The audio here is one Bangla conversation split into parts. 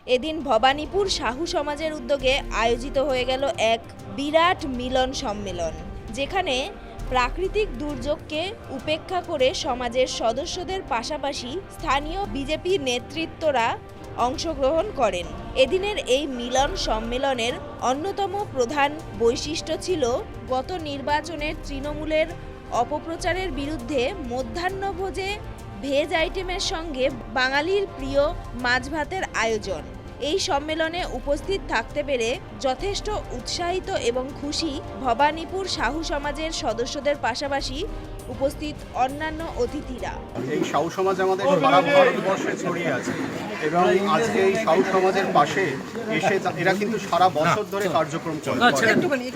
এদিন ভবানীপুর সাহু সমাজের উদ্যোগে আয়োজিত হয়ে গেল এক বিরাট মিলন সম্মেলন, যেখানে প্রাকৃতিক দুর্যোগকে উপেক্ষা করে সমাজের সদস্যদের পাশাপাশি স্থানীয় বিজেপি নেতৃত্বরা অংশগ্রহণ করেন। এদিনের এই মিলন সম্মেলনের অন্যতম প্রধান বৈশিষ্ট্য ছিল গত নির্বাচনের তৃণমূলের অপপ্রচারের বিরুদ্ধে মধ্যাহ্নভোজে ভেজ আইটেমের সঙ্গে বাঙালির প্রিয় মাছ ভাতের আয়োজন। এই সম্মেলনে উপস্থিত থাকতে পেরে যথেষ্ট উৎসাহিত এবং খুশি ভবানীপুর সাহু সমাজের সদস্যদের পাশাপাশি উপস্থিত অন্যান্য অতিথিরা। এই সাহু সমাজ আমাদের সারা ভারতবর্ষে ছড়িয়ে আছে এবং আজকে এই সাহু সমাজের পাশে এসে এরা কিন্তু সারা বছর ধরে কার্যক্রম করে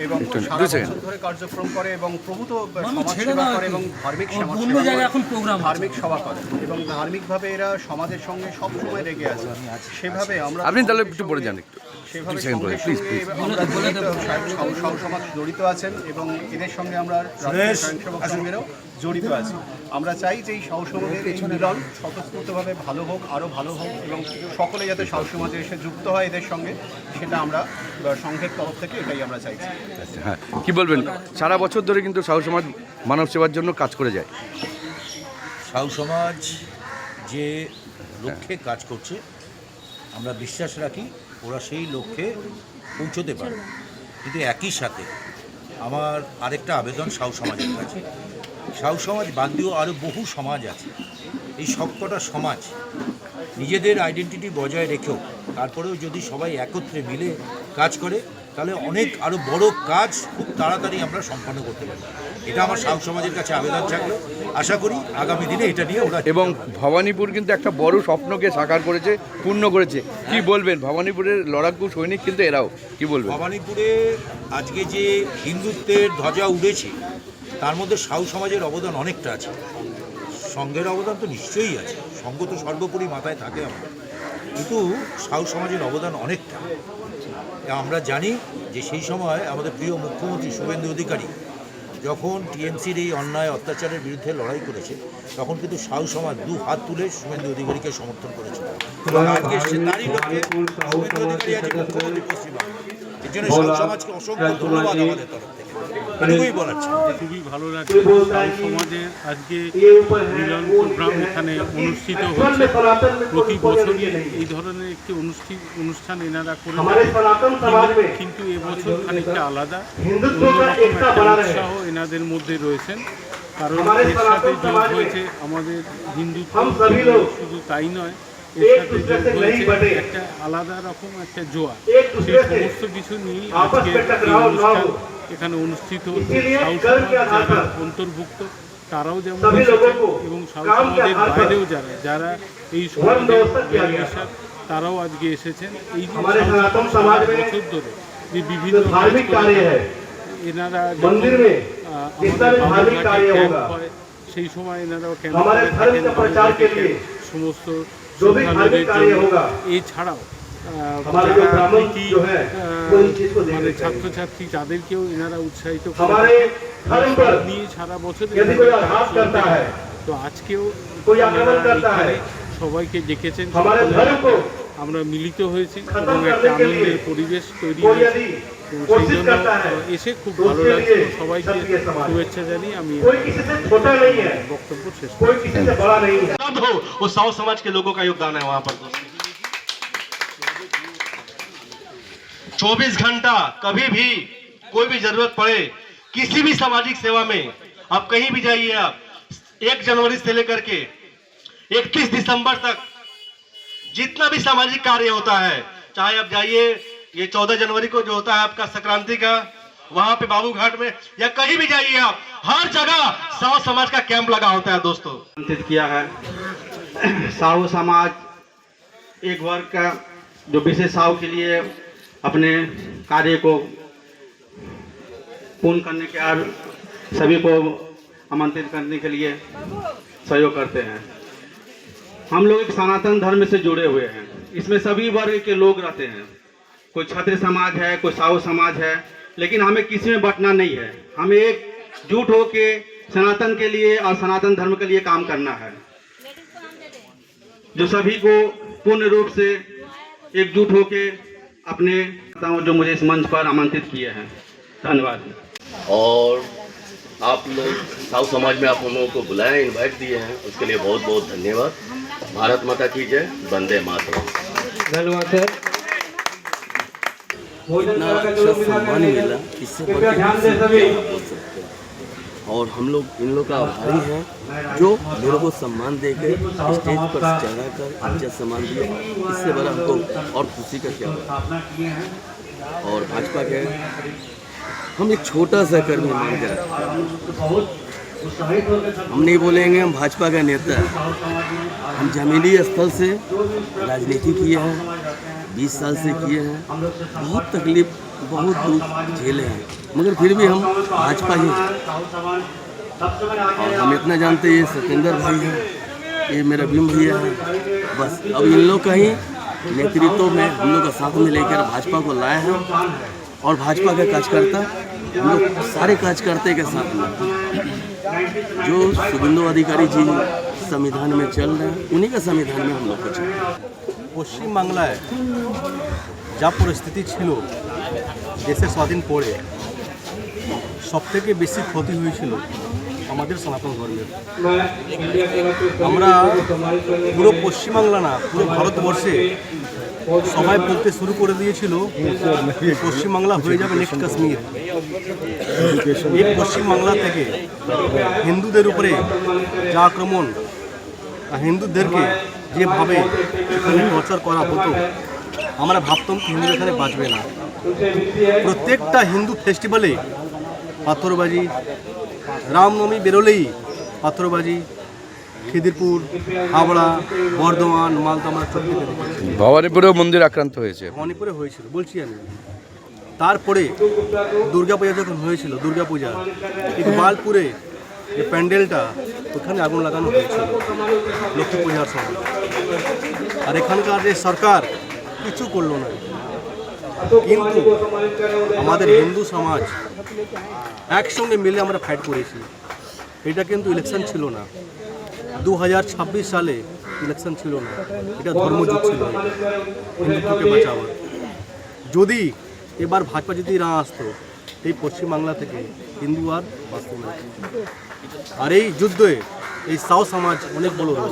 এবং সারা বছর ধরে কার্যক্রম করে এবং প্রভূত সমাজ সেবা করে এবং ধার্মিক সভা করে এবং ধার্মিকভাবে এরা সমাজের সঙ্গে সবসময় লেগে আছে। সেভাবে আমরা সেভাবে সাহু সমাজ জড়িত আছেন এবং এদের সঙ্গে আমরা স্বয়ংসেবক সংঘেরও জড়িত আছি। আমরা চাই যে এই সাহু সমাজের এই মিলন স্বতঃস্ফূর্তভাবে ভালো হোক, আরও ভালো হোক এবং সকলে যাতে সাহু সমাজে এসে যুক্ত হয় এদের সঙ্গে, সেটা আমরা সংঘের তরফ থেকে এটাই আমরা চাইছি। হ্যাঁ, কি বলবেন? সারা বছর ধরে কিন্তু সাহু সমাজ মানব সেবার জন্য কাজ করে যায়। সাহু সমাজ যে লক্ষ্যে কাজ করছে আমরা বিশ্বাস রাখি ওরা সেই লক্ষ্যে পৌঁছতে পারে, কিন্তু একই সাথে আমার আরেকটা আবেদন সাহু সমাজের কাছে। সাহু সমাজ বাদ দিয়েও আরও বহু সমাজ আছে। এই সবকটা সমাজ নিজেদের আইডেন্টিটি বজায় রেখেও তারপরেও যদি সবাই একত্রে মিলে কাজ করে তাহলে অনেক আরও বড় কাজ খুব তাড়াতাড়ি আমরা সম্পন্ন করতে পারি। এটা আমার সাহু সমাজের কাছে আবেদন থাকলো। আশা করি আগামী দিনে এটা নিয়ে ওরা এবং ভবানীপুর কিন্তু একটা বড় স্বপ্নকে সাকার করেছে, পূর্ণ করেছে। কি বলবেন? ভবানীপুরের লড়াকু সৈনিক কিন্তু এরাও, কি বলবেন? ভবানীপুরে আজকে যে হিন্দুত্বের ধ্বজা উড়েছে তার মধ্যে সাহু সমাজের অবদান অনেকটা আছে। সংঘের অবদান তো নিশ্চয়ই আছে, সংঘ তো সর্বোপরি মাথায় থাকে আমাদের, কিন্তু সাহু সমাজের অবদান অনেকটা। আমরা জানি যে সেই সময় আমাদের প্রিয় মুখ্যমন্ত্রী শুভেন্দু অধিকারী যখন টিএমসির এই অন্যায় অত্যাচারের বিরুদ্ধে লড়াই করেছে তখন কিন্তু সাহু সমাজ দু হাত তুলে শুভেন্দু অধিকারীকে সমর্থন করেছিল এবং আজকে তারই লক্ষ্যে শুভেন্দু অধিকারী আজকে মুখ্যমন্ত্রী পশ্চিমবঙ্গ। এর জন্য সাহু সমাজকে অসংখ্য ধন্যবাদ আমাদের তরফ থেকে। এটুকুই বলার ছিল। খুবই ভালো লাগছে সাহু সমাজের আজকে মিলন প্রোগ্রাম এখানে অনুষ্ঠিত হচ্ছে। প্রতি বছরই এই ধরনের একটি অনুষ্ঠান এনারা করে থাকেন, কিন্তু এবছর খানিকটা আলাদা, অন্যরকম একটা উৎসাহ এনাদের মধ্যে রয়েছেন। কারণ এর সাথে যোগ হয়েছে আমাদের হিন্দুত্ব, শুধু তাই নয়, এর সাথে যোগ হয়েছে একটা আলাদা রকম একটা জোয়ার। সেই সমস্ত কিছু নিয়ে আজকে এই অনুষ্ঠান এখানে অনুষ্ঠিত হচ্ছে। সাহু সমাজ যারা অন্তর্ভুক্ত তারাও যেমন এসেছেন এবং সাহু সমাজের বাইরেও যারা এই সমাজে তারাও আজকে এসেছেন। এই যে সারা বছর ধরে যে বিভিন্ন এনারা আমাদের ক্যাম্প হয় সেই সময় এনারাও ক্যাম্প থাকেন সমস্ত শ্রদ্ধালুদের জন্য। এছাড়াও মানে ছাত্রছাত্রী তাদেরকেও এনারা উৎসাহিত নিয়ে সারা বছর। তো আজকেও সবাইকে ডেকেছেন, আমরা মিলিত হয়েছি এবং একটা আনন্দের পরিবেশ তৈরি হয়েছে। সেই জন্য এসে খুব ভালো লাগছে। সবাইকে শুভেচ্ছা জানিয়ে আমি বক্তব্য শেষ করছি। वो साहू समाज के लोगों का योगदान है वहां पर। 24 घंटा कभी भी कोई भी जरूरत पड़े किसी भी सामाजिक सेवा में आप कहीं भी जाइए, आप 1 जनवरी से लेकर के 31 दिसंबर तक जितना भी सामाजिक कार्य होता है, चाहे आप जाइए ये 14 जनवरी को जो होता है आपका संक्रांति का, वहां पे बाबू घाट में या कहीं भी जाइए आप, हर जगह साहू समाज का कैंप लगा होता है। दोस्तों किया है साहू समाज एक वर्ग का जो विशेष साहू के लिए अपने कार्य को पूर्ण करने के और सभी को आमंत्रित करने के लिए सहयोग करते हैं। हम लोग एक सनातन धर्म से जुड़े हुए हैं, इसमें सभी वर्ग के लोग रहते हैं। कोई क्षत्रिय समाज है, कोई साहू समाज है, लेकिन हमें किसी में बंटना नहीं है। हमें एकजुट होके सनातन के लिए और सनातन धर्म के लिए काम करना है, जो सभी को पूर्ण रूप से एकजुट होके अपने जो मुझे इस मंच पर आमंत्रित किए हैं। धन्यवाद। और आप लोग साहू समाज में आप हम लोगों को बुलाए, इनवाइट दिए हैं, उसके लिए बहुत बहुत धन्यवाद। भारत माता की जय, वंदे मातरम। धन्यवाद सर। इतना अच्छा सम्मान मिला, इससे बढ़ के ध्यान दें सभी। क्या बोल सकते हैं। और हम लोग इन लोग का आभारी हैं जो मेरे को सम्मान देकर स्टेज पर चढ़ा कर इज्जत सम्मान दिया। इससे बड़ा हमको और खुशी का क्या होगा। और भाजपा के हम एक छोटा सा कर्मी मान कर हम नहीं बोलेंगे हम भाजपा का नेता हैं। हम जमीनी स्तर से राजनीति किए हैं, 20 साल से किए हैं, बहुत तकलीफ बहुत दुख झेले हैं, मगर फिर भी हम भाजपा ही हैं। और हम इतना जानते हैं ये सत्येंद्र भाई हैं, ये मेरा भीम भैया है, बस अब इन लोग का ही नेतृत्व में हम लोग का साथ में लेकर भाजपा को लाए हैं। और भाजपा के कार्यकर्ता हम लोग सारे कार्यकर्ता के साथ में जो शुभेंदु अधिकारी जी संविधान में चल रहे हैं, उन्हीं का संविधान में हम लोग को चल। পশ্চিম বাংলায় যা পরিস্থিতি ছিল দেশের স্বাধীন পরে সবথেকে বেশি ক্ষতি হয়েছিল আমাদের সনাতন ধর্মের। আমরা পুরো পশ্চিমবাংলা না, পুরো ভারতবর্ষে সবাই বলতে শুরু করে দিয়েছিল পশ্চিমবাংলা হয়ে যাবে নেক্সট কাশ্মীর। এই পশ্চিমবাংলা থেকে হিন্দুদের উপরে যা আক্রমণ, হিন্দুদেরকে যেভাবে এখানে টর্চার করা হতো, আমরা ভাবতাম হিন্দু এখানে বাঁচবে না। প্রত্যেকটা হিন্দু ফেস্টিভ্যালে পাথরবাজি, রামনবমী বেরোলেই পাথরবাজি, খিদিরপুর, হাওড়া, বর্ধমান, মালদা আমরা চোখ থেকে দেখেছি। ভবানীপুরেও মন্দির আক্রান্ত হয়েছে। মণিপুরে হয়েছিল বলছি আমি। তারপরে দুর্গাপূজা যখন হয়েছিল, দুর্গাপূজা ইকবালপুরে যে প্যান্ডেলটা, ওখানে আগুন লাগানো হয়েছিল লক্ষ্মী পূজার সময়। আর এখানকার যে সরকার কিছু করলো না। কিন্তু আমাদের হিন্দু সমাজ একসঙ্গে মিলে আমরা ফাইট করেছি। এটা কিন্তু ইলেকশন ছিল না, 2026 সালে ইলেকশন ছিল না, এটা ধর্মযুদ্ধ ছিল হিন্দুত্বকে বাঁচাবার। যদি এবার ভাজপা যদি না আসতো, এই পশ্চিমবাংলা থেকে হিন্দু আর বাঁচত না। আর এই যুদ্ধে এই সাউ সমাজ অনেক বড় রোল।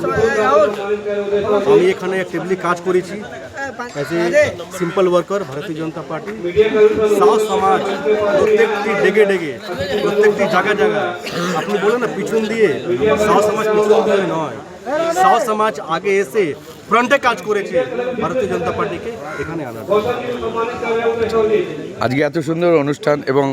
আমি এখানে অ্যাক্টিভলি কাজ করেছি অ্যাজ এ সিম্পল ওয়ার্কার, ভারতীয় জনতা পার্টি। সাউ সমাজ প্রত্যেকটি ডেগে ডেগে, প্রত্যেকটি জায়গায় জায়গায়, আপনি বলেন না পিছন দিয়ে, সাউ সমাজ পিছন দিয়ে নয়, সাউ সমাজ আগে এসে ফ্রন্টে কাজ করেছে ভারতীয় জনতা পার্টিকে এখানে আনার। আজকে এত সুন্দর অনুষ্ঠান এবং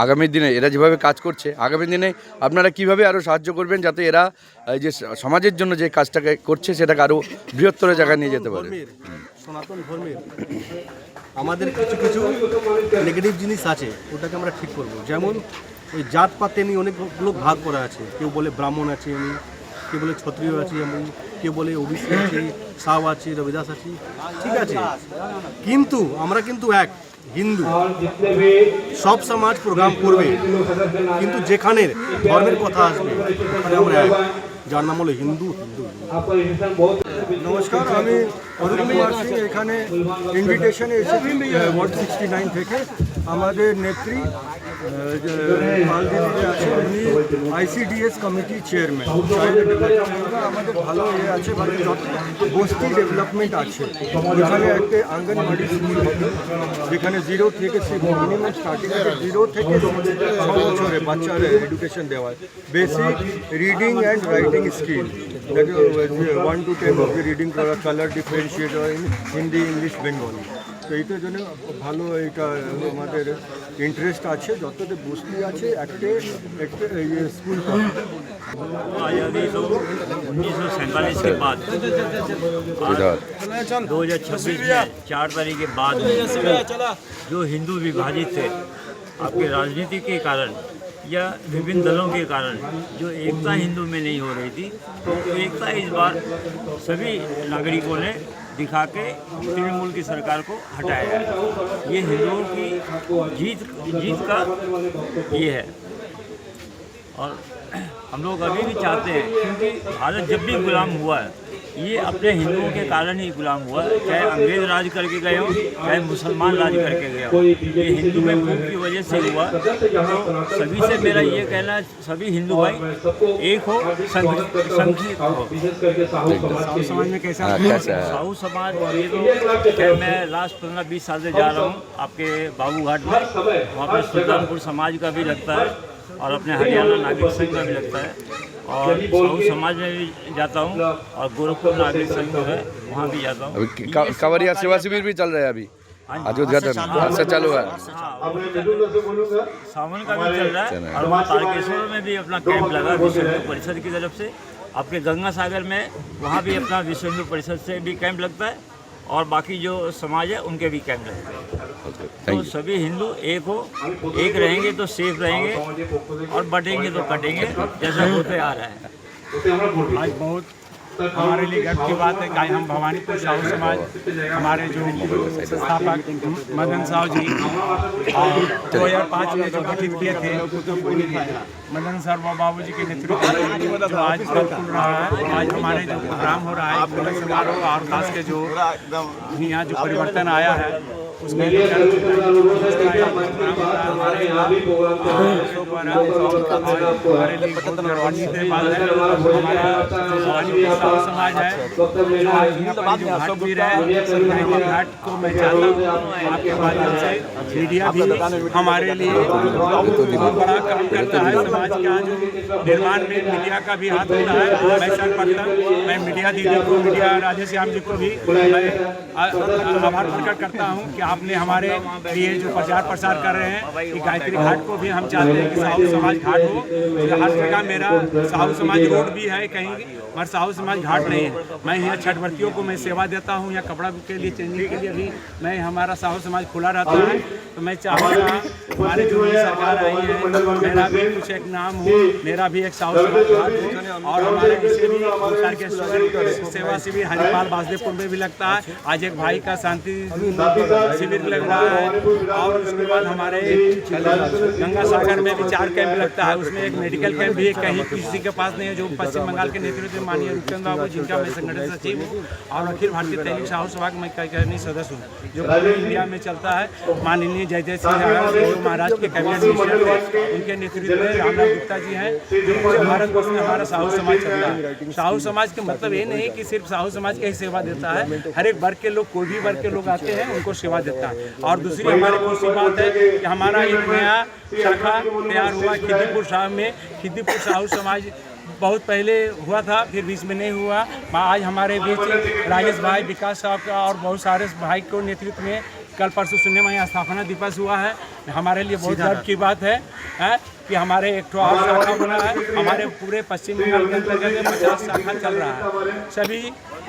আগামী দিনে এরা যেভাবে কাজ করছে, আগামী দিনে আপনারা কিভাবে আরও সাহায্য করবেন যাতে এরা এই যে সমাজের জন্য যে কাজটাকে করছে সেটাকে আরও বৃহত্তর জায়গায় নিয়ে যেতে পারে। সনাতন ধর্মের আমাদের কিছু কিছু নেগেটিভ জিনিস আছে, ওটাকে আমরা ঠিক করব। যেমন ওই জাতপাতে নিয়ে অনেকগুলো ভাগ করা আছে। কেউ বলে ব্রাহ্মণ আছে আমি, কেউ বলে ক্ষত্রিয় আছি আমি, কেউ বলে ওবিসি আছি, সাউ আছি, রবিদাস আছি, ঠিক আছে। কিন্তু আমরা কিন্তু এক হিন্দু, সব সমাজ প্রোগ্রাম করবে, কিন্তু যেখানে ধর্মের কথা আসবে ওখানে আমরা এক, যার নাম হলো হিন্দু। নমস্কার, আমি অরুণ কুমার সিং। এখানে ইনভিটেশনে এসেছি ওয়ার্ড 69 থেকে। আমাদের নেত্রী মালদিদি আছে, উনি ICDS কমিটি চেয়ারম্যান। আমাদের ভালো ইয়ে আছে, মানে যত বস্তি ডেভেলপমেন্ট আছে, এখানে একটা আঙ্গনওয়াড়ি স্কুল হবে, যেখানে 0 থেকে মিনিমাম স্টার্টিং 0 থেকে 6 বছরে বাচ্চারা এডুকেশন দেওয়া হয়। Basic reading and writing skill, that is 1 to 10 of the reading color differentiator in Hindi, English, Bengali. তো এইটার জন্য ভালো এটা আমাদের ইন্টারেস্ট আছে। যতটা বস্তি আছে একটা স্কুল आज़ादी तो 1947 के बाद 2026 में 4 तारीख के बाद जो हिंदू विभाजित थे, आपके राजनीति के कारण या विभिन्न दलों के कारण जो एकता हिंदू में नहीं हो रही थी, तो एकता इस बार सभी नागरिकों ने दिखा के तृणमूल की सरकार को हटाया है। ये हिंदुओं की जीत का ये है। और हम लोग अभी भी चाहते हैं, क्योंकि भारत जब भी गुलाम हुआ है ये अपने हिंदुओं के कारण ही गुलाम हुआ, चाहे अंग्रेज राज करके गए हों, चाहे मुसलमान राज करके गए हों। ये हिंदू में भूख की वजह से हुआ। तो सभी से मेरा ये कहना है, सभी हिंदू भाई एक हो, संगठित हो। साहू समाज में कैसा कैसा है? साहू समाज ये तो खैर मैं लास्ट 15-20 साल से जा रहा हूँ आपके बाबू घाट में, वहाँ पर सुल्तानपुर समाज का भी लगता है और अपने हरियाणा नागरिक संघ का भी लगता है, और साहू समाज में भी जाता हूँ, और गोरखपुर नागरिक संघ जो है वहाँ भी जाता हूँ। अभी कांवरिया सेवा शिविर भी चल रहा है अभी, आज उद्घाटन आज से चालू है। सावन का भी चल रहा है, और वहाँ तारकेश्वर में भी अपना कैंप लगा विश्व हिंदू परिषद की तरफ से। आपके गंगा सागर में वहाँ भी अपना विश्व हिंदू परिषद से भी कैंप लगता है, और बाकी जो समाज है उनके भी कैंप लगते हैं। तो सभी हिंदू एक हो, एक रहेंगे तो सेफ रहेंगे, और बटेंगे तो कटेंगे, जैसा होते आ रहा है। आज बहुत हमारे लिए गर्व की बात है कि हम भवानीपुर साहू समाज, हमारे जो संस्थापक मदन साहू जी और 2005 में जो गठित किए थे, मदन सर व बाबू जी के नेतृत्व में जो आज फल रहा है। आज हमारे जो प्रोग्राम हो रहा है मिलन समारोह, और खास के जो यहाँ जो परिवर्तन आया है उसके लिए हमारे लिए बहुत गौरवान्वित है बात है। हमारा जो साहू समाज है घाट भी रहे, घाट को मैं चाहता हूँ आपके माध्यम से मीडिया भी हमारे लिए बहुत बड़ा काम करता है। समाज का जो निर्माण में मीडिया का भी हाथ होता है। मैं सर्वप्रथम मैं मीडिया दीदी को, मीडिया राधेश्याम जी को भी मैं आभार प्रकट करता हूँ कि आपने हमारे लिए जो प्रचार प्रसार कर रहे हैं कि गायत्री घाट को भी हम चाहते हैं कि साहू समाज घाट हो। हर जगह मेरा साहू समाज रोड भी है कहीं, मगर साहू समाज घाट नहीं है। मैं यहाँ छठ व्रतियों को मैं सेवा देता हूँ, यहाँ कपड़ा के लिए चेंजिंग के लिए भी मैं हमारा साहू समाज खुला रहता है। तो मैं चाहूँगा हमारे जो सरकार आई है मेरा भी कुछ एक नाम हो, मेरा भी एक साहू समाज घाट हो, और हमारे इसे भी तारकेश्वर सेवा शिविर हरिपाल वासुदेवपुर में भी लगता है। आज एक भाई का शांति शिविर लग रहा है, और उसके बाद हमारे गंगा सागर में भी 4 कैंप लगता है। उसमें एक मेडिकल कैंप भी कहीं किसी के पास नहीं है, जो पश्चिम बंगाल के नेतृत्व में माननीय रूपचंद बाबू, जिनका मैं संगठन सचिव हूँ, और अखिल भारतीय तैनिक साहू सभा का मैं कार्यकारिणी सदस्य हूँ, जो पूरे इंडिया में चलता है। माननीय जयदेव सिंह महाराज के कैबिनेट मिनिस्टर थे, उनके नेतृत्व में रामनाथ गुप्ता जी हैं, जो पूरे भारतवर्ष में हमारा साहू समाज चलता है। साहू समाज का मतलब ये नहीं कि सिर्फ साहू समाज की ही सेवा देता है, हर एक वर्ग के लोग, कोई भी वर्ग के लोग आते हैं उनको सेवा देता है। और दूसरी हमारी खुशी बात है कि हमारा एक नया शाखा तैयार हुआ खिदीपुर साहब में। खिदीपुर साहू समाज बहुत पहले हुआ था, फिर बीच में नहीं हुआ। आज हमारे बीच राजेश भाई, विकास साहब का और बहुत सारे भाई को नेतृत्व में कल परसों सुनने में यहाँ स्थापना दिवस हुआ है। हमारे लिए बहुत गर्व की बात है कि हमारे एक और शाखा बना है। हमारे पूरे पश्चिम बंगाल के अंतर्गत 50 शाखा चल रहा है। सभी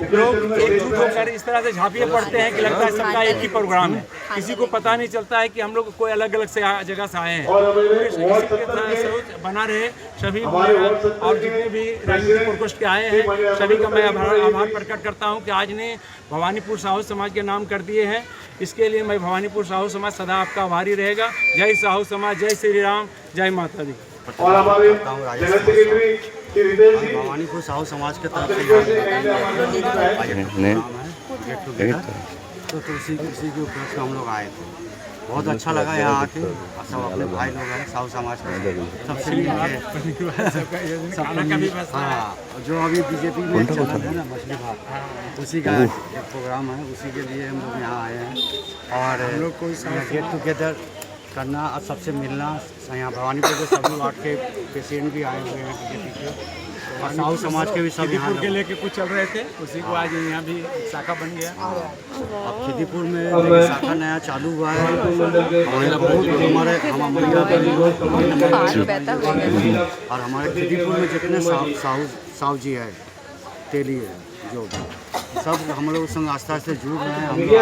लोग एकजुट होकर इस तरह से झांपिए पड़ते हैं कि लगता है सबका एक ही प्रोग्राम है, किसी को पता नहीं चलता है कि हम लोग कोई अलग अलग से जगह से आए हैं। सोच बना रहे सभी, और जितने भी राजनीतिक प्रकोष्ठ के आए हैं सभी का मैं आभार प्रकट करता हूँ कि आज ने भवानीपुर साहू समाज के नाम कर दिए हैं। इसके लिए मैं भवानीपुर साहू समाज सदा आपका आभारी रहेगा। जय साहू समाज, जय श्री राम, जय माता दी। और हमारे जनरल सेक्रेटरी भवानीपुर साहू समाज के तरफ से तो उसी के उपलक्ष्य हम लोग आए थे। बहुत अच्छा लगा यहाँ आके, सब अपने भाई लोग हैं साहू समाज के, सबसे मिलके। हाँ, जो अभी बीजेपी में चल रहा है ना मछली भात, उसी का प्रोग्राम है, उसी के लिए हम लोग यहाँ आए हैं। और हम लोग को गेट टुगेदर करना और सबसे मिलना। यहाँ भवानीपुर के सभी वार्ड के पेशेंट भी आए हुए हैं बीजेपी के, और साहू समाज के भी सब यहाँ के लेके कुछ चल रहे थे, उसी को आज यहाँ भी शाखा बन गया। अब खिदीपुर में शाखा नया चालू हुआ है, और हमारे खिदीपुर में जितने साहू जी है, तेली है, जो सब हम लोग संग आस्था से जुड़ रहे हैं। हम लोग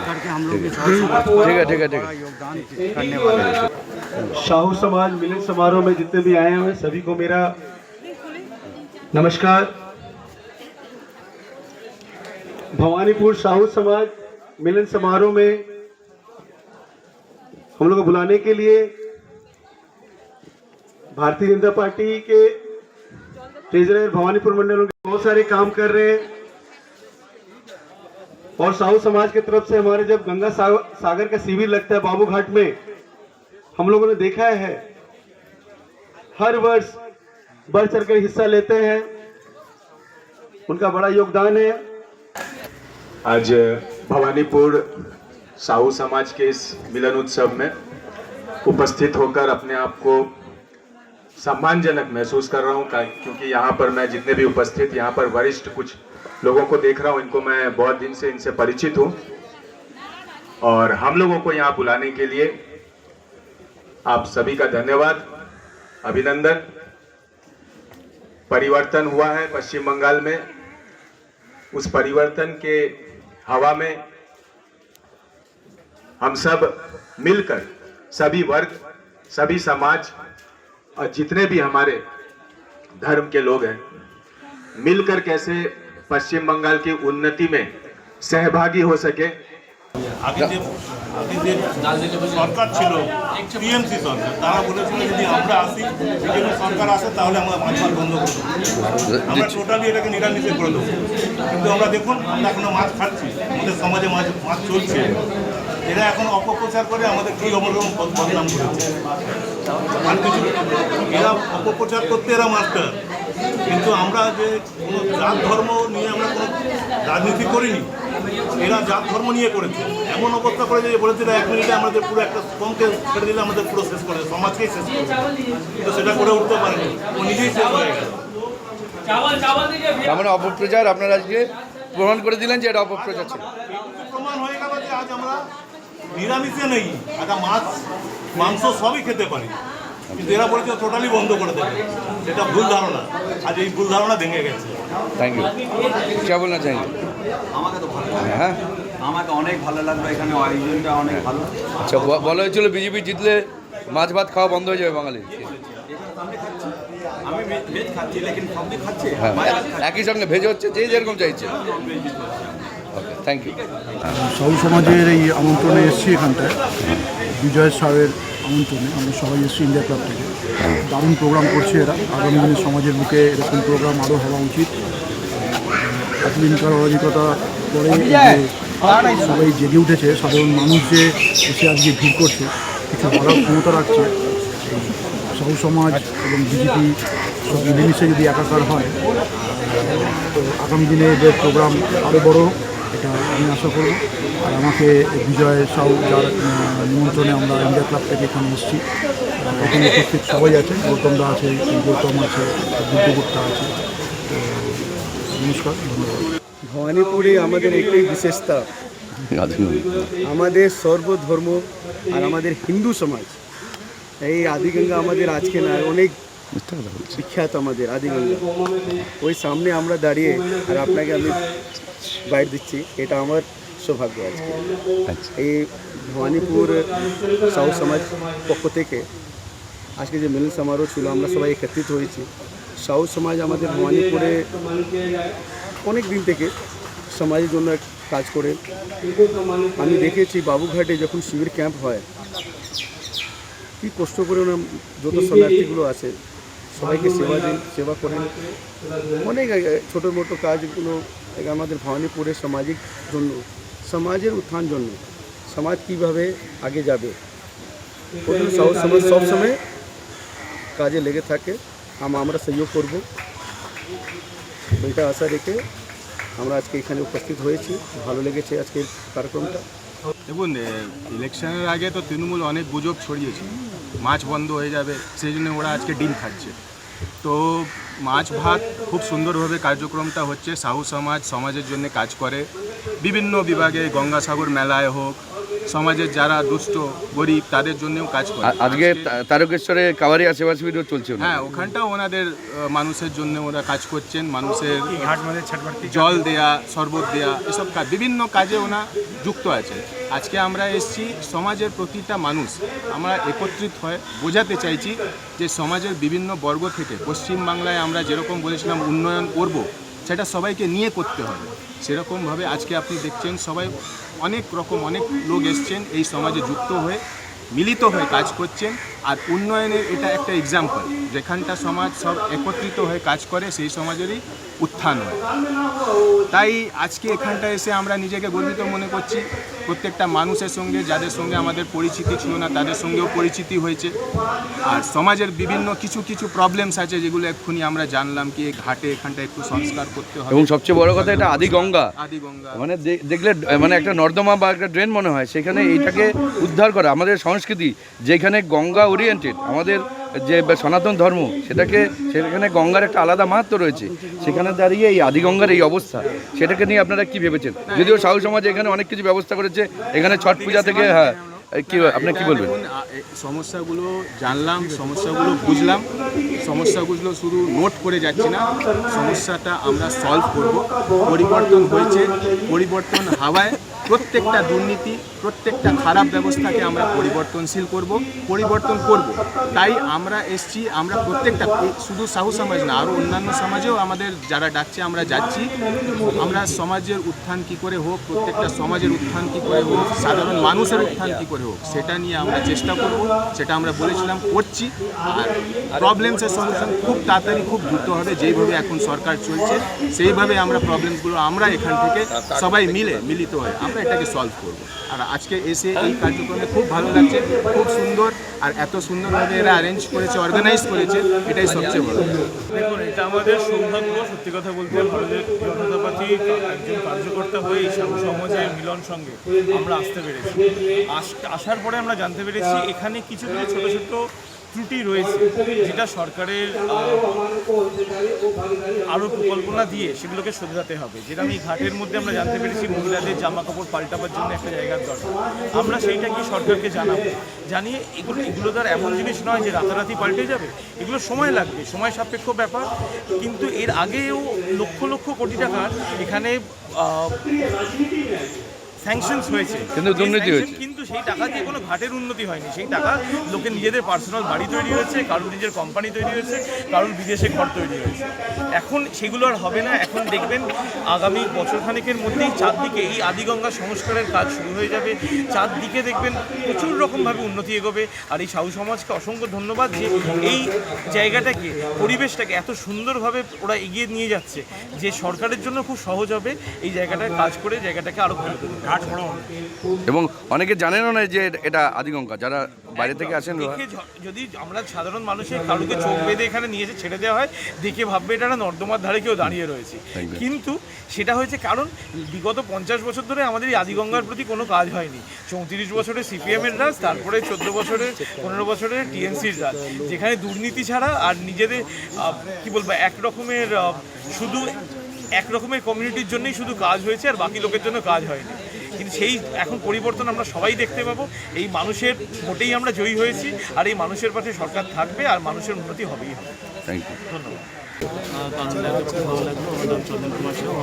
करके हम लोग ठीक है योगदान करने वाले हैं। साहू समाज मिलन समारोह में जितने भी आए हैं सभी को मेरा नमस्कार। भवानीपुर साहू समाज मिलन समारोह में हम लोग को बुलाने के लिए भारतीय जनता पार्टी के ट्रेजरर भवानीपुर मंडलों के बहुत सारे काम कर रहे हैं। और साहू समाज की तरफ से हमारे जब गंगा सागर का शिविर लगता है बाबू घाट में, हम लोगों ने देखा है हर वर्ष बढ़ चढ़कर हिस्सा लेते हैं, उनका बड़ा योगदान है। आज भवानीपुर साहू समाज के इस मिलन उत्सव में उपस्थित होकर अपने आप को सम्मानजनक महसूस कर रहा हूँ, क्योंकि यहाँ पर मैं जितने भी उपस्थित यहाँ पर वरिष्ठ कुछ लोगों को देख रहा हूँ, इनको मैं बहुत दिन से इनसे परिचित हूँ। और हम लोगों को यहाँ बुलाने के लिए आप सभी का धन्यवाद, अभिनंदन। परिवर्तन हुआ है पश्चिम बंगाल में, उस परिवर्तन के हवा में हम सब मिलकर, सभी वर्ग, सभी समाज और जितने भी हमारे धर्म के लोग हैं, मिलकर कैसे पश्चिम बंगाल की उन्नति में सहभागी हो सके। আগে যে সরকার ছিল টিএমসি সরকার, তারা বলেছিল যদি আমরা আসি, বিজেপি সরকার আসে তাহলে আমরা মাছ ভাত বন্ধ করে দেবো, আমরা টোটালি এটাকে নিরামিষে করে দেবো। কিন্তু আমরা দেখুন আমরা এখনো মাছ খাচ্ছি, আমাদের সমাজে মাছ চলছে। এরা এখন অপপ্রচার করে আমাদের কি অমরকম বদনাম করেছে। আর কিছু এরা অপপ্রচার করতে এরা মাস্টার, কিন্তু আমরা যে কোনো জাত ধর্ম নিয়ে আমরা কোনো রাজনীতি করিনি, এরা জাত ধর্ম নিয়ে করেছে। এমন অবস্থা করে যে বলেছিল 1 মিনিটে আমাদের পুরো একটা কমকে ছেড়ে দিলে আমাদের পুরো শেষ করে, সমাজকেই শেষ করে। কিন্তু সেটা করে উঠতে পারেনি, ও নিজেই শেষ হয়ে গেল। তার মানে অপপ্রচার আপনারা আজকে প্রমাণ করে দিলেন যে এটা অপপ্রচার ছিল। প্রমাণ হয়ে গেল যে আজ আমরা নিরামিষে নেই, একটা মাছ মাংস সবই খেতে পারি, কিন্তু এরা বলেছে টোটালি বন্ধ করে দেবে। সেটা ভুল ধারণা, আজ এই ভুল ধারণা ভেঙে গেছে। Thank you. क्या बोलना चाहेंगे? আমাকে তো ভালো হ্যাঁ, আমাকে অনেক ভালো লাগলো, এখানে আয়োজনটা অনেক ভালো। আচ্ছা, বলা হয়েছিল বিজেপি জিতলে মাছ ভাত খাওয়া বন্ধ হয়ে যাবে বাঙালির। আমি ভেজ খাচ্ছি, লেকিন সবজি খাচ্ছে। হ্যাঁ, একই সঙ্গে ভেজ হচ্ছে, যে যেরকম চাইছে। ওকে, থ্যাংক ইউ। সাহু সমাজের এই আমন্ত্রণে এসেছি এখানটায়, বিজয় সাহের আমন্ত্রণে আমরা সবাই এসেছি ইন্ডিয়া ক্লাব থেকে। দারুণ প্রোগ্রাম করছে এরা, আগামী দিনে সমাজের বুকে এরকম প্রোগ্রাম আরও হওয়া উচিত। এতদিনকার অরাজকতা পরে সবাই জেগে উঠেছে, সাধারণ মানুষ যে এসে আজকে ভিড় করছে, কিছু বলার ক্ষমতা রাখছে। সাহু সমাজ এবং বিজেপি সব মিলেমিশে যদি একাকার হয়, তো আগামী দিনে এদের প্রোগ্রাম আরও বড় হোক, এটা আমি আশা করব। আর আমাকে বিজয় সাহু যার নিমন্ত্রণে আমরা ইন্ডিয়া ক্লাব থেকে এখানে এসেছি, এখানে উপস্থিত সবাই আছে, গৌতমদা আছে, গৌতম আছে, বুদ্ধগুপ্তা আছে। তো নমস্কার, ধন্যবাদ। ভবানীপুরে আমাদের একটাই বিশেষতা, আমাদের সর্বধর্ম আর আমাদের হিন্দু সমাজ, এই আদিগঙ্গা আমাদের আজকে না, অনেক বিখ্যাত আমাদের আদিগঙ্গা। ওই সামনে আমরা দাঁড়িয়ে আর আপনাকে আমি বাইট দিচ্ছি, এটা আমার সৌভাগ্য আজকে। এই ভবানীপুর সাহু সমাজ পক্ষ থেকে আজকে যে মিলন সমারোহ ছিল, আমরা সবাই একত্রিত হয়েছি। সাহু সমাজ আমাদের ভবানীপুরে অনেক দিন থেকে সমাজের জন্য কাজ করে। আমি দেখেছি বাবুঘাটে যখন শিবির ক্যাম্প হয়, কী কষ্ট করে ওরা যত শরণার্থীগুলো আছে সবাইকে সেবা করেন। অনেক ছোটো মোটো কাজগুলো আমাদের ভবানীপুরের সামাজিক জন্য, সমাজের উত্থান জন্য, সমাজ কীভাবে আগে যাবে, সাহু সমাজ সবসময় কাজে লেগে থাকে। আমরা সহযোগ করব, এটা আশা রেখে আমরা আজকে এখানে উপস্থিত হয়েছি। ভালো লেগেছে আজকের কার্যক্রমটা। দেখুন, ইলেকশনের আগে তো তৃণমূল অনেক গুজব ছড়িয়েছে, মাছ বন্ধ হয়ে যাবে, সেই জন্য ওরা আজকে ডিম খাচ্ছে। তো মাছ ভাত খুব সুন্দরভাবে কার্যক্রমটা হচ্ছে। সাহু সমাজ সমাজের জন্য কাজ করে, বিভিন্ন বিভাগে, গঙ্গাসাগর মেলায় হোক, সমাজের যারা দুষ্ট গরিব তাদের জন্যও কাজ করে। আজকে তারকেশ্বরে কাওয়ারিয়া সেবা শিবিরও চলছে। হ্যাঁ, ওখানটাও ওনাদের মানুষের জন্য ওরা কাজ করছেন, মানুষের জল দেয়া, শরবত দেয়া, এসব বিভিন্ন কাজে ওনা যুক্ত আছে। আজকে আমরা এসেছি সমাজের প্রতিটা মানুষ আমরা একত্রিত হয়ে বোঝাতে চাইছি যে সমাজের বিভিন্ন বর্গ থেকে পশ্চিমবাংলায় আমরা যেরকম বলেছিলাম উন্নয়ন করব, সেটা সবাইকে নিয়ে করতে হবে। সেরকমভাবে আজকে আপনি দেখছেন সবাই অনেক লোক এসছেন, এই সমাজে যুক্ত হয়ে মিলিত হয়ে কাজ করছেন। আর উন্নয়নের এটা একটা এক্সাম্পল যেখানটা সমাজ সব একত্রিত হয়ে কাজ করে সেই সমাজেরই উত্থান হয়। তাই আজকে এখানটা এসে আমরা নিজেকে গর্বিত মনে করছি। প্রত্যেকটা মানুষের সঙ্গে যাদের সঙ্গে আমাদের পরিচিতি ছিল না তাদের সঙ্গেও পরিচিতি হয়েছে। আর সমাজের বিভিন্ন কিছু প্রবলেমস আছে যেগুলো এক্ষুনি আমরা জানলাম কি এই ঘাটে এখানটা একটু সংস্কার করতে হবে। এবং সবচেয়ে বড় কথা এটা আদিগঙ্গা, আদিগঙ্গা মানে দেখলে মানে একটা নর্দমা বা একটা ড্রেন মনে হয়, সেখানে এইটাকে উদ্ধার করা আমাদের সংস্কৃতি, যেখানে গঙ্গা ওরিয়েন্টেড আমাদের যে সনাতন ধর্ম, সেখানে গঙ্গার একটা আলাদা মাহাত্ম্য রয়েছে। সেখানে দাঁড়িয়ে এই আদিগঙ্গার এই অবস্থা, সেটাকে নিয়ে আপনারা কি ভেবেছেন? যদিও সাহু সমাজ এখানে অনেক কিছু ব্যবস্থা করেছে, এখানে ছট পূজা থেকে, হ্যাঁ কি আপনি কি বলবেন? সমস্যাগুলো জানলাম, সমস্যাগুলো বুঝলাম, সমস্যাগুলো শুধু নোট করে যাচ্ছি না, সমস্যাটা আমরা সলভ করব। পরিবর্তন হয়েছে, পরিবর্তন হাওয়ায় প্রত্যেকটা দুর্নীতি, প্রত্যেকটা খারাপ ব্যবস্থাকে আমরা পরিবর্তন করব। তাই আমরা এসছি, আমরা প্রত্যেকটা, শুধু সাহু সমাজ না আরও অন্যান্য সমাজেও আমাদের যারা ডাকছে আমরা যাচ্ছি। আমরা সমাজের উত্থান কী করে হোক, প্রত্যেকটা সমাজের উত্থান কী করে হোক, সাধারণ মানুষের উত্থান কী করে হোক, সেটা নিয়ে আমরা চেষ্টা করব। সেটা আমরা বলেছিলাম, করছি। আর প্রবলেমসের সলিউশন খুব তাড়াতাড়ি, খুব দ্রুত হবে। যেইভাবে এখন সরকার চলছে সেইভাবে আমরা প্রবলেমসগুলো আমরা এখান থেকে সবাই মিলিত হয়ে আমরা এটাকে সলভ করব। আর আজকে এসে এই কার্যক্রমে খুব ভালো লাগছে, খুব সুন্দর। আর এত সুন্দরভাবে এরা অ্যারেঞ্জ করেছে, অর্গানাইজ করেছে, এটাই সবচেয়ে বড়। দেখুন, এটা আমাদের সৌভাগ্য, সত্যি কথা বলতে ভারতের জনতা পার্টির একজন কার্যকর্তা হয়ে এই সাহু সমাজের মিলন সঙ্গে আমরা আসতে পেরেছি। আসার পরে আমরা জানতে পেরেছি এখানে কিছু ছোট ছোট ত্রুটি রয়েছে, যেটা সরকারের আরও পরিকল্পনা দিয়ে সেগুলোকে শোধরাতে হবে। যেটা এই ঘাটের মধ্যে আমরা জানতে পেরেছি মহিলাদের জামা কাপড় পাল্টাবার জন্য একটা জায়গার দরকার। আমরা সেইটা গিয়ে সরকারকে জানিয়ে এগুলো তার এমন জিনিস নয় যে রাতারাতি পাল্টে যাবে, এগুলো সময় লাগবে, সময় সাপেক্ষ ব্যাপার। কিন্তু এর আগেও লক্ষ লক্ষ কোটি টাকার এখানে স্যাংশনস হয়েছে, কিন্তু দুর্নীতি হয়েছে, কিন্তু সেই টাকা দিয়ে কোনো ঘাটের উন্নতি হয়নি। সেই টাকা লোকের নিজেদের পার্সোনাল বাড়ি তৈরি হয়েছে, কারোর নিজের কোম্পানি তৈরি হয়েছে, কারোর বিদেশে ঘর তৈরি হয়েছে। এখন সেগুলো আর হবে না। এখন দেখবেন আগামী বছরখানেকের মধ্যেই চারদিকে এই আদিগঙ্গা সংস্কারের কাজ শুরু হয়ে যাবে। চারদিকে দেখবেন প্রচুর রকমভাবে উন্নতি এগোবে। আর এই সাহু সমাজকে অসংখ্য ধন্যবাদ যে এই জায়গাটাকে, পরিবেশটাকে এত সুন্দরভাবে ওরা এগিয়ে নিয়ে যাচ্ছে, যে সরকারের জন্য খুব সহজ হবে এই জায়গাটায় কাজ করে জায়গাটাকে আরও ভালো করবে। এবং অনেকে জানেনও না যে এটা আদিগঙ্গা, যারা বাইরে থেকে আসেন। যদি আমরা সাধারণ মানুষের কারুকে চোখ বেঁধে এখানে নিয়ে এসে ছেড়ে দেওয়া হয়, দেখে ভাববে এটা নর্দমার ধারে কেউ দাঁড়িয়ে রয়েছে। কিন্তু সেটা হয়েছে কারণ বিগত 50 বছর ধরে আমাদের এই আদিগঙ্গার প্রতি কোনো কাজ হয়নি। 34 বছরে সিপিএমের রাজ, তারপরে 15 বছরে টিএমসির রাজ, যেখানে দুর্নীতি ছাড়া আর নিজেদের কি বলবো শুধু এক রকমের কমিউনিটির জন্যই শুধু কাজ হয়েছে, আর বাকি লোকের জন্য কাজ হয়নি। কিন্তু সেই এখন পরিবর্তন আমরা সবাই দেখতে পাবো। এই মানুষের ভোটেই আমরা জয়ী হয়েছি, আর এই মানুষের পাশে সরকার থাকবে, আর মানুষের উন্নতি হবেই হবে। থ্যাংক ইউ, ধন্যবাদ। ভালো লাগলো। আমার নাম চন্দন কুমার সাহু,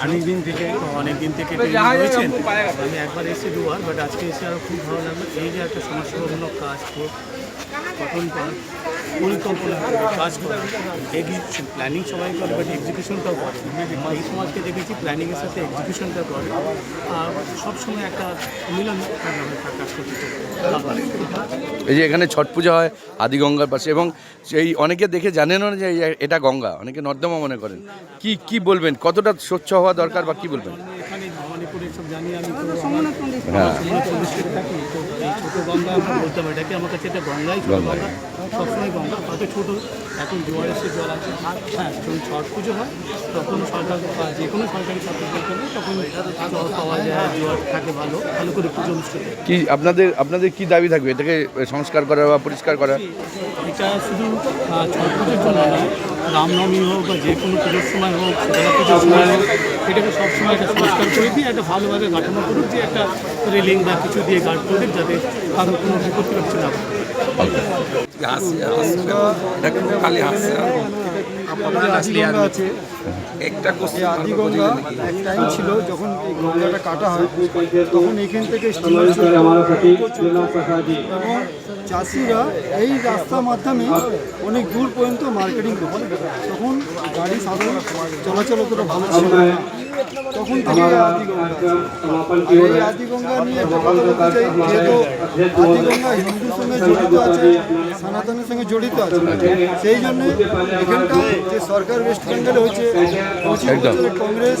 অনেক দিন থেকে হয়েছেন। আমি একবার এসেছি দুবার, বাট আজকে এসে আরও খুব ভালো লাগলো। এই যে একটা সমাজসেবামূলক কাজ গঠন করা, পরিকল্পনা করে কাজ করা, প্ল্যানিং সবাই করে, বাট এক্সিকিউশনটাও করে। এই সমাজকে দেখেছি প্ল্যানিংয়ের সাথে এক্সিকিউশনটা করে, আর সবসময় একটা মিলন কাজ করতে চাই। এই যে এখানে ছট পূজা হয় আদিগঙ্গার পাশে, এবং সেই অনেকে দেখে জানেন না যে এটা গঙ্গা, অনেকে নর্দমা মনে করেন। কি বলবেন, কতটা স্বচ্ছ হওয়া দরকার বা কি বলবেন? এখানে ভবানীপুরে সব জানি আমি, তো ডিস্ট্রিক্টে থাকি, তো এই ছোটো গঙ্গা আমরা বলতাম, এটাকে আমার কাছে এটা গঙ্গাই, ছোটো গঙ্গা, সবসময় গঙ্গা, হয়তো ছোটো। এখন জোয়ার এসে জল আছে। আর হ্যাঁ, যখন ছট পুজো হয় তখন সরকার যে কোনো সরকারি চাকরি করতে হবে, তখন জল পাওয়া যায়, জোয়ার থাকে, ভালো করে পুজো অনুষ্ঠিত। কি আপনাদের কি দাবি থাকবে এটাকে সংস্কার করা বা পরিষ্কার করা? এটা শুধু ছট পুজোর জন্য নয়, রামনবমী হোক বা যে কোনো পুজোর সময় হোক, শীতলা পুজোর সময় হোক, এটাকে সবসময় একটা সংস্কার করে দিয়ে একটা ভালোভাবে কাঠামো করুক, যে একটা রেলিং বা কিছু দিয়ে গার্ড করে দিক, যাতে কারোর কোনো বিপত্তি হচ্ছে না। আদিগঙ্গা এক টাইম ছিল যখন এই গঙ্গাটা কাটা হয়, তখন এখান থেকে স্টিমার এবং চাষিরা এই রাস্তার মাধ্যমে অনেক দূর পর্যন্ত মার্কেটিং করছে। তখন গাড়ি সাধারণ চলাচল অতটা ভালো ছিল না, তখন থেকে এই আদিগঙ্গা নিয়ে একটা কথা বলতে চাই, যেহেতু আদিগঙ্গা হিন্দুর সঙ্গে জড়িত আছে, সনাতনের সঙ্গে জড়িত আছে। সেই জন্য এখানটা যে সরকার ওয়েস্ট বেঙ্গলে হয়েছে 25 বছরের কংগ্রেস,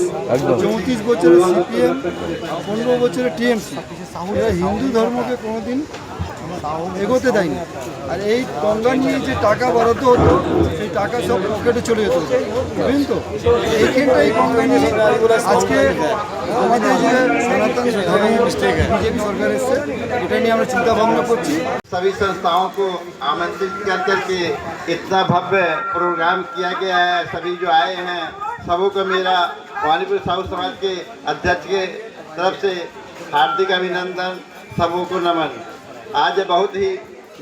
34 বছরের সিপিএম, 15 বছরের টিএমসি, এরা হিন্দু ধর্মকে কোনোদিন এগোতে দেয়নি। আর এই গঙ্গা নিয়ে যে টাকা বরাদ্দ হতো সেই টাকা সব পকেটে চলে যেত, বুঝলেন তো। এইখানটাই গঙ্গা নিয়ে আজকে আমাদের যে সনাতন ধর্ম বিজেপি সরকার এসছে, এটা নিয়ে আমরা চিন্তা ভাবনা করছি। सभी संस्थाओं को आमंत्रित कर करके इतना भव्य प्रोग्राम किया गया है। सभी जो आए हैं सबों को मेरा भवानीपुर साहू समाज के अध्यक्ष के तरफ से हार्दिक अभिनंदन, सबों को नमन। आज बहुत ही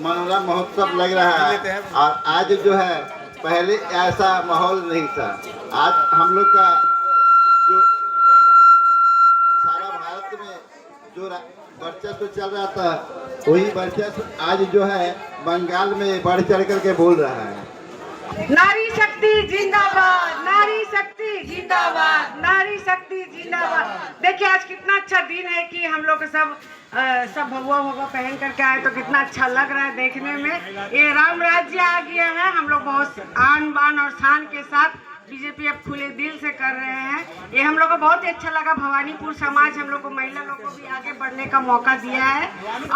मनोरम महोत्सव लग रहा है और आज जो है पहले ऐसा माहौल नहीं था। आज हम लोग का जो सारा भारत में जो वर्चस्व चल रहा था वही वर्चस्व आज जो है बंगाल में बढ़ चढ़ करके बोल रहा है। नारी शक्ति जिंदाबाद, नारी शक्ति जिंदाबाद, नारी शक्ति जिंदाबाद। देखिए आज कितना अच्छा दिन है कि हम लोग सब भगवा पहन करके आए तो कितना अच्छा लग रहा है देखने में। ये राम राज्य आ गया है, हम लोग बहुत आन बान और शान के साथ बीजेपी अब खुले दिल से कर रहे हैं। ये हम लोग को बहुत ही अच्छा लगा। भवानीपुर समाज हम लोग को, महिला लोग को भी आगे बढ़ने का मौका दिया है।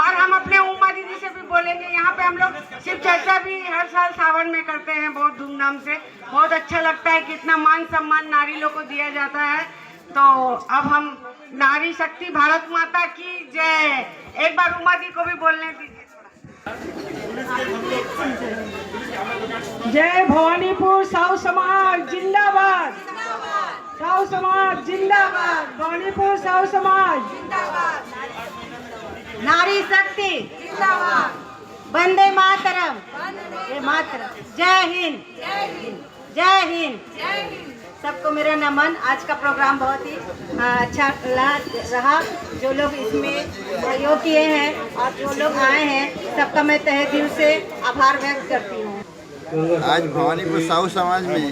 और हम अपने उमा दीदी से भी बोलेंगे, यहाँ पे हम लोग शिव चर्चा भी हर साल सावन में करते हैं बहुत धूमधाम से। बहुत अच्छा लगता है कि इतना मान सम्मान नारी लोग को दिया जाता है। तो अब हम नारी शक्ति भारत माता की जय, एक बार उमा दी को भी बोलने दीजिए। जय भवानीपुर साहू समाज जिंदाबाद, साहू समाज जिंदाबाद, भवानीपुर साहू समाज जिंदाबाद, नारी शक्ति जिंदाबाद, वंदे मातरम, जय हिंद, जय हिंद। सबको मेरा नमन। आज का प्रोग्राम बहुत ही अच्छा रहा। जो लोग इसमें सहयोग किए हैं और जो लोग आए हैं सबका मैं तहे दिल से आभार व्यक्त करती हूँ। आज भवानीपुर साहू समाज में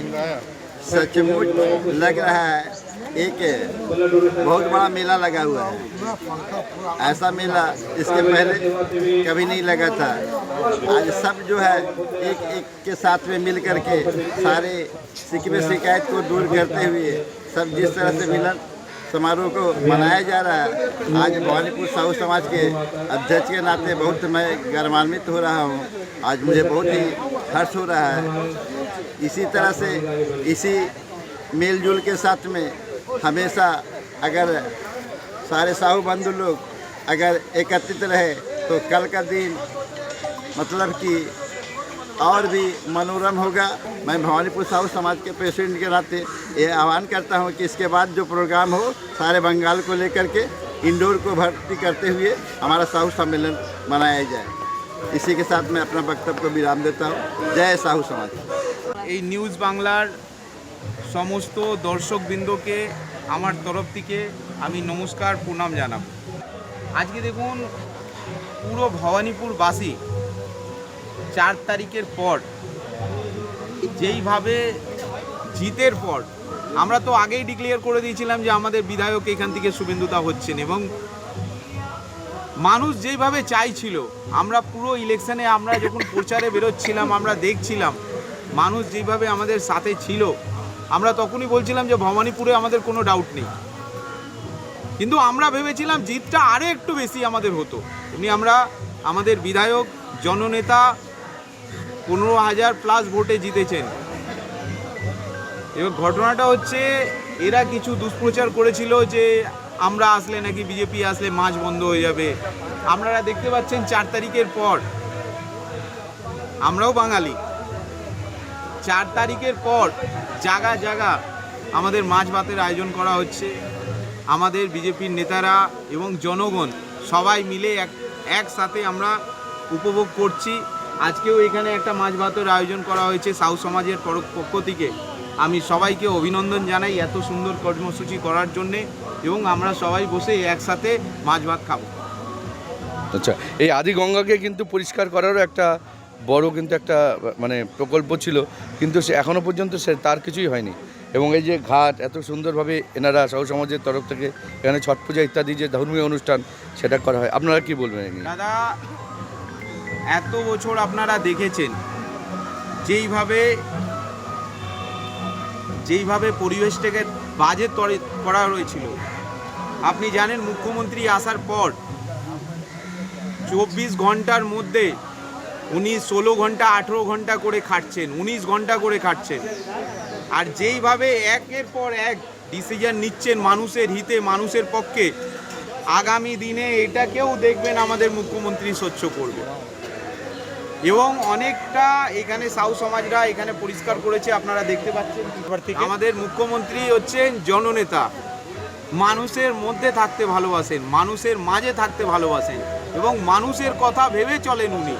सचमुच लग रहा है एक बहुत बड़ा मेला लगा हुआ है। ऐसा मेला इसके पहले कभी नहीं लगा था। आज सब जो है एक एक के साथ में मिल करके सारे शिकवे शिकायत को दूर करते हुए सब जिस तरह से मिलन समारोह को मनाया जा रहा है। आज भवानीपुर साहू समाज के अध्यक्ष के नाते बहुत मैं गर्वान्वित हो रहा हूँ। आज मुझे बहुत ही हर्ष हो रहा है। इसी तरह से इसी मेलजोल के साथ में हमेशा अगर सारे साहू बंधु लोग अगर एकत्रित रहे तो कल का दिन मतलब कि और भी मनोरम होगा। मैं भवानीपुर साहू समाज के प्रेसिडेंट के नाते ये आह्वान करता हूँ कि इसके बाद जो प्रोग्राम हो सारे बंगाल को लेकर के इंडोर को भर्ती करते हुए हमारा साहू सम्मेलन मनाया जाए। इसी के साथ मैं अपना वक्तव्य को विराम देता हूँ। जय साहू समाज। এই নিউজ বাংলার সমস্ত দর্শকবৃন্দকে আমার তরফ থেকে আমি নমস্কার প্রণাম জানাব। আজকে দেখুন পুরো ভবানীপুরবাসী 4 তারিখের পর যেইভাবে জিতের পর আমরা তো আগেই ডিক্লেয়ার করে দিয়েছিলাম যে আমাদের বিধায়ক এখান থেকে শুভেন্দুদা হচ্ছেন এবং মানুষ যেইভাবে চাইছিল, আমরা পুরো ইলেকশনে আমরা যখন প্রচারে বেরোচ্ছিলাম আমরা দেখছিলাম মানুষ যেইভাবে আমাদের সাথে ছিল, আমরা তখনই বলছিলাম যে ভবানীপুরে আমাদের কোনো ডাউট নেই। কিন্তু আমরা ভেবেছিলাম জিতটা আরও একটু বেশি আমাদের হতো। এমনি আমরা আমাদের বিধায়ক জননেতা 15,000+ ভোটে জিতেছেন। এবার ঘটনাটা হচ্ছে এরা কিছু দুষ্প্রচার করেছিল যে আমরা আসলে নাকি বিজেপি আসলে মাছ বন্ধ হয়ে যাবে। আপনারা দেখতে পাচ্ছেন 4 তারিখের পর, আমরাও বাঙালি, 4 তারিখের পর জায়গা জায়গা আমাদের মাছ ভাতের আয়োজন করা হচ্ছে। আমাদের বিজেপির নেতারা এবং জনগণ সবাই মিলে একসাথে আমরা উপভোগ করছি। আজকেও এখানে একটা মাছ ভাতের আয়োজন করা হয়েছে সাহু সমাজের পক্ষ থেকে। আমি সবাইকে অভিনন্দন জানাই এত সুন্দর কর্মসূচি করার জন্যে এবং আমরা সবাই বসে একসাথে মাছ ভাত খাবো। আচ্ছা, এই আদি গঙ্গাকে কিন্তু পরিষ্কার করারও একটা বড় কিন্তু একটা মানে প্রকল্প ছিল, কিন্তু সে এখনও পর্যন্ত তার কিছুই হয়নি। এবং এই যে ঘাট এত সুন্দরভাবে এনারা সাহু সমাজের তরফ থেকে এখানে ছট পূজা ইত্যাদি যে ধর্মীয় অনুষ্ঠান সেটা করা হয়, আপনারা কি বলবেন? দাদা এত বছর আপনারা দেখেছেন যেইভাবে পরিবেশটাকে বাজে করা হয়েছিল। আপনি জানেন মুখ্যমন্ত্রী আসার পর 24 ঘন্টার মধ্যে উনি 16 ঘন্টা 18 ঘন্টা করে খাটছেন, 19 ঘন্টা করে খাটছেন। আর যেইভাবে একের পর এক ডিসিশন নিচ্ছেন মানুষের হিতে, মানুষের পক্ষে, আগামী দিনে এটাকেও দেখবেন আমাদের মুখ্যমন্ত্রী স্বচ্ছ করবে। এবং অনেকটা এখানে সাউ সমাজরা এখানে পরিষ্কার করেছে, আপনারা দেখতে পাচ্ছেন। আমাদের মুখ্যমন্ত্রী হচ্ছেন জননেতা, মানুষের মধ্যে থাকতে ভালোবাসেন, মানুষের মাঝে থাকতে ভালোবাসেন এবং মানুষের কথা ভেবে চলেন উনি।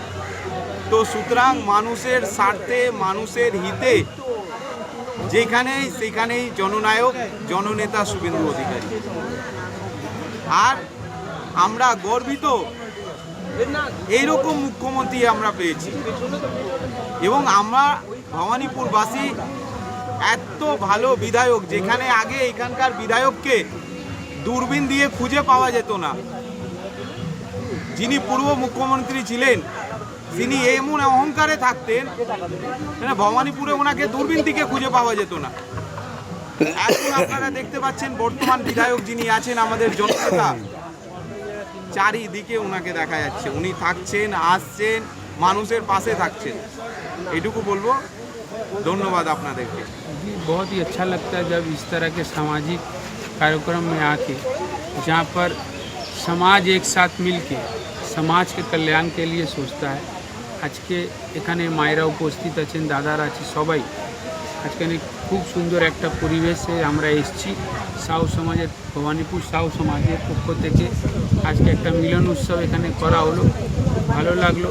তো সুতরাং মানুষের স্বার্থে, মানুষের হিতে যেখানেই সেখানেই জননায়ক, জননেতা শুভেন্দু অধিকারী। আর আমরা গর্বিত এইরকম মুখ্যমন্ত্রী আমরা পেয়েছি। এবং আমরা ভবানীপুরবাসী এত ভালো বিধায়ক, যেখানে আগে এখানকার বিধায়ককে দূরবীন দিয়ে খুঁজে পাওয়া যেত না। যিনি পূর্ব মুখ্যমন্ত্রী ছিলেন তিনি এমন অহংকারে থাকতেন, ভবানীপুরে ওনাকে দূরবীন থেকে খুঁজে পাওয়া যেত না। এখন আপনারা দেখতে পাচ্ছেন বর্তমান বিধায়ক যিনি আছেন আমাদের জননেতা, চারিদিকে ওনাকে দেখা যাচ্ছে, উনি থাকছেন, আসছেন, মানুষের পাশে থাকছেন। এটুকু বলবো। धन्यवाद আপনাদেরকে। बहुत ही अच्छा लगता है जब इस तरह के सामाजिक कार्यक्रम में आके, जहाँ पर समाज एक साथ मिलके समाज के कल्याण के लिए सोचता है। আজকে এখানে মায়েরা উপস্থিত আছেন, দাদারা আছে, সবাই আজকে খুব সুন্দর একটা পরিবেশে আমরা এসেছি। সাউ সমাজের, ভবানীপুর সাউ সমাজের পক্ষ থেকে আজকে একটা মিলন উৎসব এখানে করা হলো, খুব ভালো লাগলো।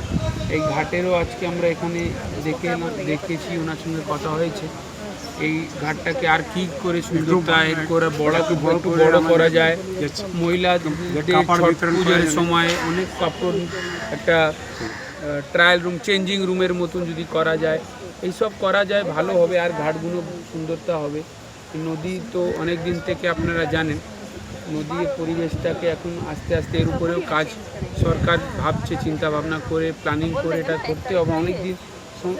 এই ঘাটেরও আজকে আমরা এখানে দেখেছি, ওনার সঙ্গে কথা হয়েছে এই ঘাটটাকে আর কি করে সুন্দরতা করে বড় করা যায়। মহিলাদের পুজোর সময় অনেক কাপড়, একটা ট্রায়াল রুম, চেঞ্জিং রুমের মতন যদি করা যায়, এইসব করা যায় ভালো হবে, আর ঘাটগুলো সুন্দরতা হবে। নদী তো অনেক দিন থেকে আপনারা জানেন, নদীর পরিবেশটাকে এখন আস্তে আস্তে এর উপরেও কাজ সরকার ভাবছে, চিন্তা ভাবনা করে প্ল্যানিং করে এটা করতে হবে। অনেক দিন,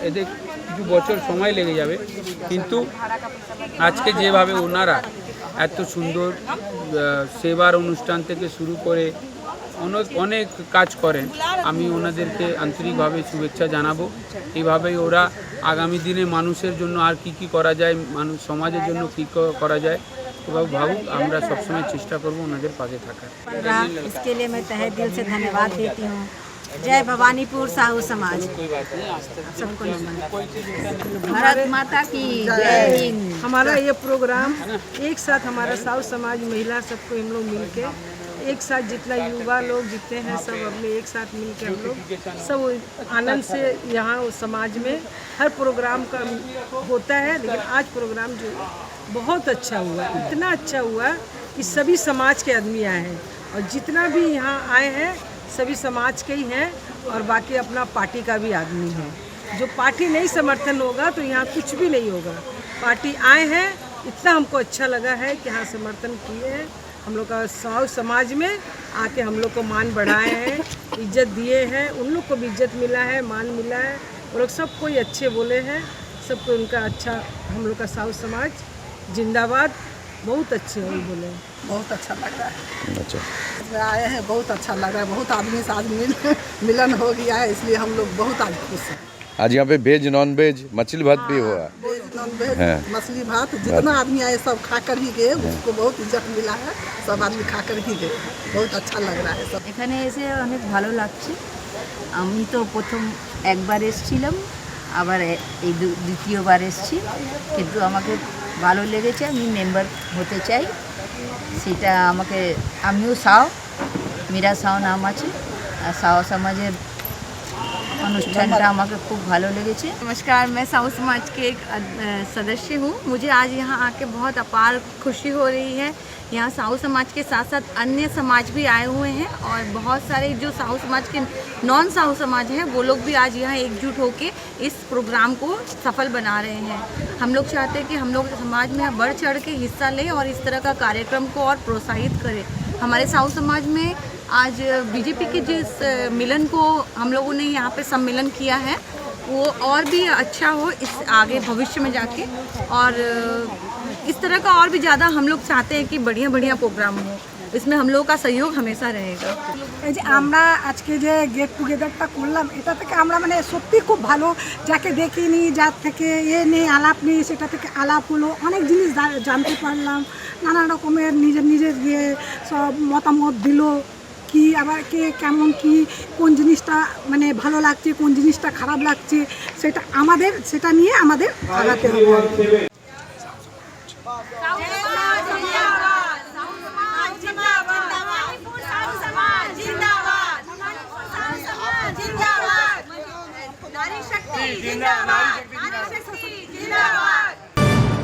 এদের কিছু বছর সময় লেগে যাবে, কিন্তু আজকে যেভাবে ওনারা এত সুন্দর সেবার অনুষ্ঠান থেকে শুরু করে অনেক কাজ করেন, আমি ওনাদেরকে আন্তরিকভাবে শুভেচ্ছা জানাবো। এইভাবেই ওরা আগামী দিনে মানুষের জন্য আর কি করা যায়, মানুষ সমাজের জন্য কী করা যায় এভাবে ভাবুক। আমরা সবসময় চেষ্টা করবো ওনাদের পাশে থাকার। इसके लिए मैं तहे दिल से धन्यवाद देती हूँ। जय भवानीपुर साहू समाज। सबको भारत माता की जय हिंद। हमारा ये प्रोग्राम एक साथ, हमारा साहू समाज महिला सबको हम लोग मिलके एक साथ, जितना युवा लोग जितने हैं सब अपने एक साथ मिलके हम लोग सब आनंद से यहाँ समाज में हर प्रोग्राम का होता है। लेकिन आज प्रोग्राम जो बहुत अच्छा हुआ, इतना अच्छा हुआ कि सभी समाज के आदमी आए हैं, और जितना भी यहाँ आए हैं सभी समाज के ही हैं, और बाकी अपना पार्टी का भी आदमी है। जो पार्टी नहीं समर्थन होगा तो यहाँ कुछ भी नहीं होगा। पार्टी आए हैं, इतना हमको अच्छा लगा है कि हाँ समर्थन किए हैं, हम लोग का साहू समाज में आके हम लोग को मान बढ़ाए हैं, इज्जत दिए हैं, उन लोग को भी इज्जत मिला है, मान मिला है। वो लोग सब कोई अच्छे बोले हैं, सबको उनका अच्छा, हम लोग का साहू समाज जिंदाबाद, बहुत अच्छे हो बोले। बहुत अच्छा लग रहा है। अच्छा आए हैं, बहुत अच्छा लग रहा है। बहुत आदमी से आदमी मिलन हो गया है, इसलिए हम लोग बहुत आज खुश हैं। आज यहाँ पे वेज नॉन वेज मछली भात भी हुआ। वेज नॉन वेज मछली भात, जितना आदमी आए सब खा कर ही गए, उसको बहुत इज्जत मिला है, सब आदमी खा कर ही गए। बहुत अच्छा लग रहा है सब। এখানে এসে অনেক ভালো লাগছে। আমি তো প্রথম একবার এসেছিলাম, আবার এই দ্বিতীয়বার এসেছি, কিন্তু আমাকে ভালো লেগেছে। আমি মেম্বার হতে চাই, সেটা আমাকে, আমিও সাও, মীরা সাও নাম আছে, আর সাও সমাজের অনুষ্ঠানটা আমাকে খুব ভালো লেগেছে। नमस्कार, मैं साहू समाज के एक सदस्य हूँ। मुझे आज यहाँ आके बहुत अपार खुशी हो रही है। यहाँ साहू समाज के साथ साथ अन्य समाज भी आए हुए हैं, और बहुत सारे जो साहू समाज के नॉन साहू समाज हैं वो लोग भी आज यहाँ एकजुट होकर इस प्रोग्राम को सफल बना रहे हैं। हम लोग चाहते हैं कि हम लोग समाज में बढ़ चढ़ के हिस्सा लें और इस तरह का कार्यक्रम को और प्रोत्साहित करें। हमारे साहू समाज में आज बीजेपी के जिस मिलन को हम लोगों ने यहाँ पे सम्मेलन किया है वो और भी अच्छा हो इस आगे भविष्य में जाके, और इस तरह का और भी ज़्यादा हम लोग चाहते हैं कि बढ़िया बढ़िया प्रोग्राम हो, इसमें हम लोगों का सहयोग हमेशा रहेगा। এই যে আমরা আজকে যে গেট টুগেদারটা করলাম, এটা থেকে আমরা মানে সত্যি খুব ভালো, যাকে দেখিনি, যার থেকে নেই আলাপ নেই, সেটা থেকে আলাপ হলো, অনেক জিনিস জানতে পারলাম, নানা রকমের নিজের নিজের সব মতামত দিল, কি আবার কে কেমন কি কোন জিনিসটা মানে ভালো লাগছে, কোন জিনিসটা খারাপ লাগছে, সেটা নিয়ে আমাদের আগাতে হবে। जिंदाबाद।